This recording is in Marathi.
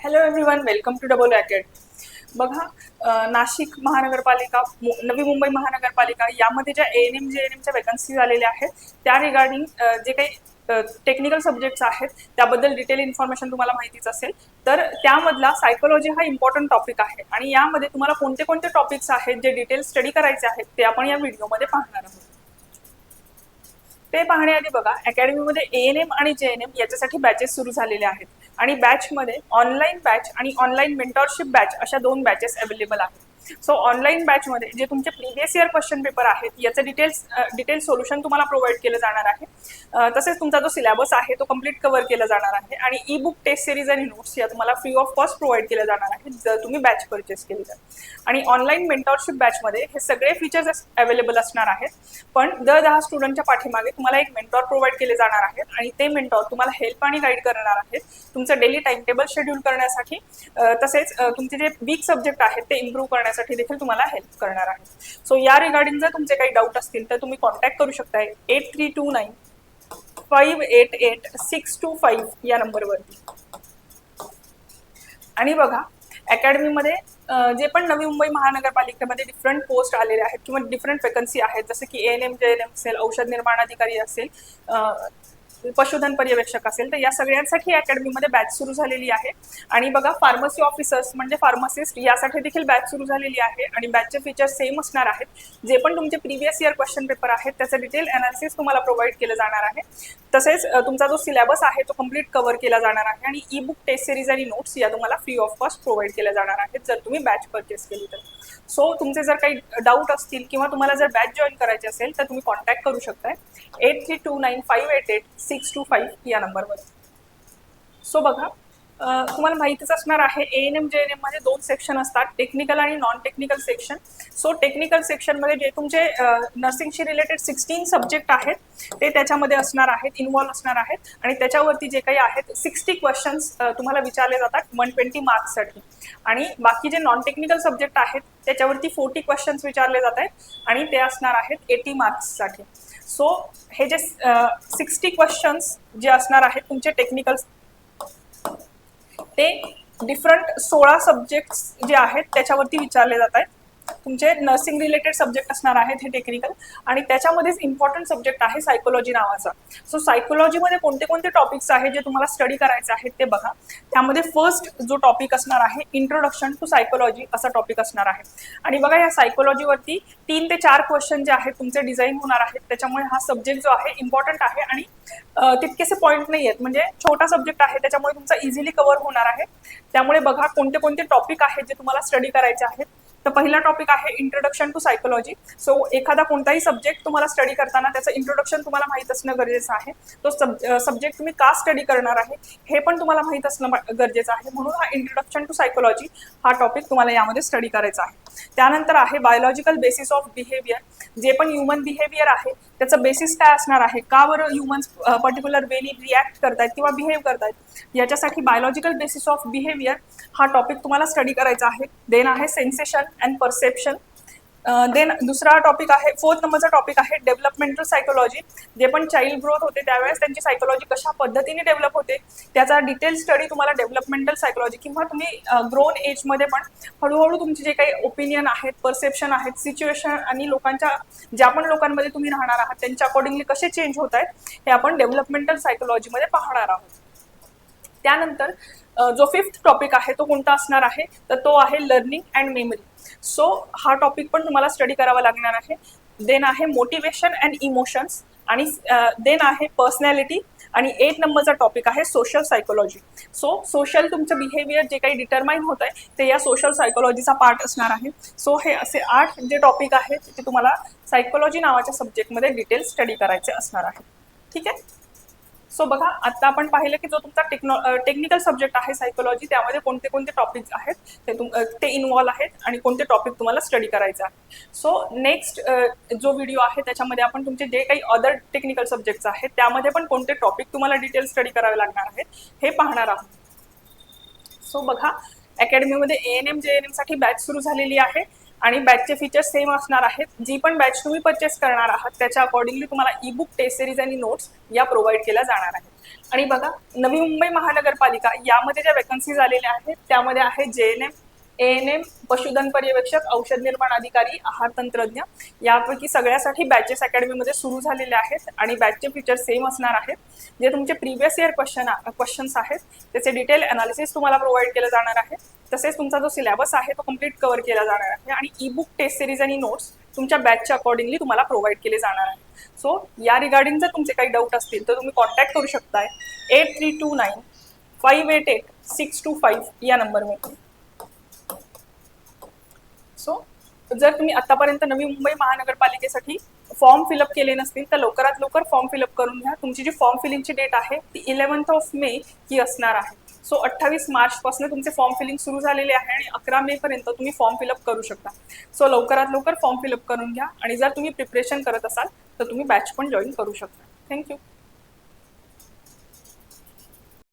Hello everyone, welcome to double academy. बघा, नाशिक महानगरपालिका, नवी मुंबई महानगरपालिका यामध्ये ज्या ANM JNMच्या वॅकन्सी आलेल्या आहेत त्या रिगार्डिंग जे काही टेक्निकल सब्जेक्ट्स आहेत त्याबद्दल डिटेल इन्फॉर्मेशन तुम्हाला माहितीच असेल. तर त्यामधला सायकोलॉजी हा इम्पॉर्टंट टॉपिक आहे आणि यामध्ये तुम्हाला कोणते कोणते टॉपिक्स आहेत जे डिटेल स्टडी करायचे आहेत ते आपण या व्हिडिओमध्ये पाहणार आहोत. ते पाहण्याआधी बघा, अकॅडमीमध्ये ANM आणि JNM याच्यासाठी बॅचेस सुरू झालेले आहेत आणि बॅचमध्ये ऑनलाईन बॅच आणि ऑनलाईन मेंटॉरशिप बॅच अशा 2 बॅचेस अवेलेबल आहेत. सो ऑनलाईन बॅचमध्ये जे तुमचे प्रिव्हियस इयर क्वेश्चन पेपर आहेत याचं डिटेल सोल्युशन तुम्हाला प्रोव्हाइड केलं जाणार आहे. तसेच तुमचा जो सिलेबस आहे तो कम्प्लीट कव्हर केला जाणार आहे आणि ई बुक टेस्ट सिरीज आणि नोट्स या तुम्हाला फ्री ऑफ कॉस्ट प्रोव्हाइड केल्या जाणार आहेत जर तुम्ही बॅच परचेस केली तर. आणि ऑनलाईन मेंटॉरशिप बॅचमध्ये हे सगळे फीचर्स अवेलेबल असणार आहेत, पण दर 10 स्टुडंटच्या पाठीमागे तुम्हाला एक मेंटॉर प्रोव्हाइड केले जाणार आहेत आणि ते मेंटॉर तुम्हाला हेल्प आणि गाईड करणार आहेत तुमचं डेली टाइम टेबल शेड्यूल करण्यासाठी. तसेच तुमचे जे वीक सब्जेक्ट आहेत ते इम्प्रूव्ह करण्यासाठी देखील तुम्हाला हेल्प करणार आहे. सो या रिगार्डिंग जर तुमचे काही डाऊट असतील तर तुम्ही कॉन्टॅक्ट करू शकताय 8329588625 या नंबरवरती. आणि बघा, अकॅडमीमध्ये जे पण नवी मुंबई महानगरपालिकेमध्ये डिफरंट पोस्ट आलेले आहेत किंवा डिफरंट वॅकन्सी आहेत, जसे की ANM JNM असेल, औषध निर्माण अधिकारी असेल, पशुधन पर्यवेक्षक असेल, तर या सगळ्यांसाठी अकॅडमीमध्ये बॅच सुरू झालेली आहे. आणि बघा, फार्मसी ऑफिसर्स म्हणजे फार्मासिस्ट यासाठी देखील बॅच सुरू झालेली आहे आणि बॅचचे फीचर्स सेम असणार आहेत. जे पण तुमचे प्रिव्हियस इयर क्वेश्चन पेपर आहेत त्याचं डिटेल अनालिसिस तुम्हाला प्रोव्हाइड केलं जाणार आहे. तसेच तुमचा जो सिलेबस आहे तो कम्प्लीट कव्हर केला जाणार आहे आणि ई बुक टेस्ट सिरीज आणि नोट्स या तुम्हाला फ्री ऑफ कॉस्ट प्रोव्हाइड केल्या जाणार आहेत जर तुम्ही बॅच परचेस केली तर. सो तुमचे जर काही डाऊट असतील किंवा तुम्हाला जर बॅच जॉईन करायची असेल तर तुम्ही कॉन्टॅक्ट करू शकताय 8329588625 या नंबरवर. सो बघा, तुम्हाला माहितीच असणार आहे ANM JNM मध्ये 2 सेक्शन असतात, टेक्निकल आणि non technical section. So technical सेक्शनमध्ये जे तुमचे नर्सिंगशी रिलेटेड 16 सब्जेक्ट आहेत ते त्याच्यामध्ये असणार आहेत, इन्व्हॉल्व असणार आहेत आणि त्याच्यावरती जे काही आहेत 60 क्वेश्चन्स तुम्हाला विचारले जातात 120 मार्क्ससाठी. आणि बाकी जे नॉन टेक्निकल सब्जेक्ट आहेत त्याच्यावरती 40 क्वेश्चन्स विचारले जात आहेत आणि ते असणार आहेत 80 मार्क्ससाठी. सो हे जे 60 क्वेश्चन्स जे असणार आहेत तुमचे टेक्निकल, ते डिफरंट 16 सब्जेक्ट्स जे आहेत त्याच्यावरती विचारले जात आहेत. तुमचे नर्सिंग रिलेटेड सब्जेक्ट असणार आहेत हे टेक्निकल आणि त्याच्यामध्येच इम्पॉर्टंट सब्जेक्ट आहे सायकोलॉजी नावाचा. सो सायकोलॉजीमध्ये कोणते कोणते टॉपिक्स आहेत जे तुम्हाला स्टडी करायचे आहेत ते बघा. त्यामध्ये फर्स्ट जो टॉपिक असणार आहे इंट्रोडक्शन टू सायकोलॉजी असा टॉपिक असणार आहे. आणि बघा, या सायकोलॉजीवरती 3 ते 4 क्वेश्चन जे आहेत तुमचे डिझाईन होणार आहेत, त्याच्यामुळे हा सब्जेक्ट जो आहे इम्पॉर्टंट आहे आणि तितकेसे पॉईंट नाही आहेत, म्हणजे छोटा सब्जेक्ट आहे त्याच्यामुळे तुमचा इझिली कव्हर होणार आहे. त्यामुळे बघा कोणते कोणते टॉपिक आहेत जे तुम्हाला स्टडी करायचे आहेत. तर पहिला टॉपिक आहे इंट्रोडक्शन टू सायकोलॉजी. सो एखादा कोणताही सब्जेक्ट तुम्हाला स्टडी करताना त्याचं इंट्रोडक्शन तुम्हाला माहीत असणं गरजेचं आहे. तो सब्जेक्ट तुम्ही का स्टडी करणार आहे हे पण तुम्हाला माहीत असणं गरजेचं आहे. म्हणून हा इंट्रोडक्शन टू सायकोलॉजी हा टॉपिक तुम्हाला यामध्ये स्टडी करायचा आहे. त्यानंतर आहे बायोलॉजिकल बेसिस ऑफ बिहेवियर. जे पण ह्युमन बिहेवियर आहे त्याचं बेसिस काय असणार आहे, का बरं ह्युमन्स पर्टिक्युलर वेनी रिॲक्ट करतायत किंवा बिहेव करतायत, याच्यासाठी बायोलॉजिकल बेसिस ऑफ बिहेवियर हा टॉपिक तुम्हाला स्टडी करायचा आहे. देन आहे सेन्सेशन अँड परसेप्शन. देन दुसरा टॉपिक आहे, 4th नंबरचा टॉपिक आहे डेव्हलपमेंटल सायकोलॉजी. जे पण चाइल्ड ग्रोथ होते त्यावेळेस त्यांची सायकोलॉजी कशा पद्धतीने डेव्हलप होते त्याचा डिटेल स्टडी तुम्हाला डेव्हलपमेंटल सायकोलॉजी, किंवा तुम्ही ग्रोन एजमध्ये पण हळूहळू तुमचे जे काही ओपिनियन आहेत, परसेप्शन आहेत, सिच्युएशन आणि लोकांच्या ज्या पण लोकांमध्ये तुम्ही राहणार आहात त्यांच्या अकॉर्डिंगली कसे चेंज होत आहेत हे आपण डेव्हलपमेंटल सायकोलॉजीमध्ये पाहणार आहोत. त्यानंतर जो 5th टॉपिक आहे तो कोणता असणार आहे तर तो आहे लर्निंग अँड मेमरी. सो हा टॉपिक पण तुम्हाला स्टडी करावा लागणार आहे. देन आहे मोटिवेशन अँड इमोशन्स आणि देन आहे पर्सनॅलिटी आणि 8th नंबरचा टॉपिक आहे सोशल सायकोलॉजी. सो सोशल तुमचं बिहेवियर जे काही डिटरमाइन होत आहे ते या सोशल सायकोलॉजीचा पार्ट असणार आहे. सो हे असे 8 जे टॉपिक आहेत ते तुम्हाला सायकोलॉजी नावाच्या सब्जेक्टमध्ये डिटेल स्टडी करायचे असणार आहे. ठीक आहे. सो बघा, आता आपण पाहिलं की जो तुमचा टेक्निकल सब्जेक्ट आहे सायकोलॉजी त्यामध्ये कोणते कोणते टॉपिक्स आहेत ते इन्व्हॉल्व आहेत आणि कोणते टॉपिक तुम्हाला स्टडी करायचे आहे. सो नेक्स्ट जो व्हिडिओ आहे त्याच्यामध्ये आपण तुमचे जे काही अदर टेक्निकल सब्जेक्ट्स आहेत त्यामध्ये पण कोणते टॉपिक तुम्हाला डिटेल स्टडी करावे लागणार आहेत हे पाहणार आहोत. सो बघा, अकॅडमीमध्ये ANM JNM साठी बॅच सुरू झालेली आहे आणि बॅचचे फीचर्स सेम असणार आहेत. जी पण बॅच तुम्ही परचेस करणार आहात त्याच्या अकॉर्डिंगली तुम्हाला ई बुक टेस्ट सिरीज आणि नोट्स या प्रोव्हाइड केल्या जाणार आहेत. आणि बघा, नवी मुंबई महानगरपालिका यामध्ये ज्या वॅकन्सीज आलेल्या आहेत त्यामध्ये आहे JNM, ANM, पशुधन पर्यवेक्षक, औषध निर्माण अधिकारी, आहार तंत्रज्ञ. यापैकी सगळ्यासाठी बॅचेस अकॅडमीमध्ये सुरू झालेले आहेत आणि बॅचचे फीचर सेम असणार आहेत. जे तुमचे प्रिव्हियस इयर क्वेश्चन्स आहेत त्याचे डिटेल अनालिसिस तुम्हाला प्रोव्हाइड केलं जाणार आहे. तसेच तुमचा जो सिलेबस आहे तो कम्प्लीट कव्हर केला जाणार आहे आणि ई बुक, टेस्ट सिरीज आणि नोट्स तुमच्या बॅचच्या अकॉर्डिंगली तुम्हाला प्रोव्हाइड केले जाणार आहे. सो या रिगार्डिंग जर तुमचे काही डाऊट असतील तर तुम्ही कॉन्टॅक्ट करू शकताय 8329 588 625 या नंबरवर. सो जर तुम्ही आतापर्यंत नवी मुंबई महानगरपालिकेसाठी फॉर्म फिलअप केले नसतील तर लवकरात लवकर फॉर्म फिलअप करून घ्या. तुमची जी फॉर्म फिलिंगची डेट आहे ती 11 मे ही असणार आहे. सो 28 मार्चपासून तुमचे फॉर्म फिलिंग सुरू झालेले आहे आणि 11 मे पर्यंत तुम्ही फॉर्म फिलअप करू शकता. सो लवकरात लवकर फॉर्म फिलअप करून घ्या आणि जर तुम्ही प्रिपरेशन करत असाल तर तुम्ही बॅच पण जॉईन करू शकता. थँक्यू.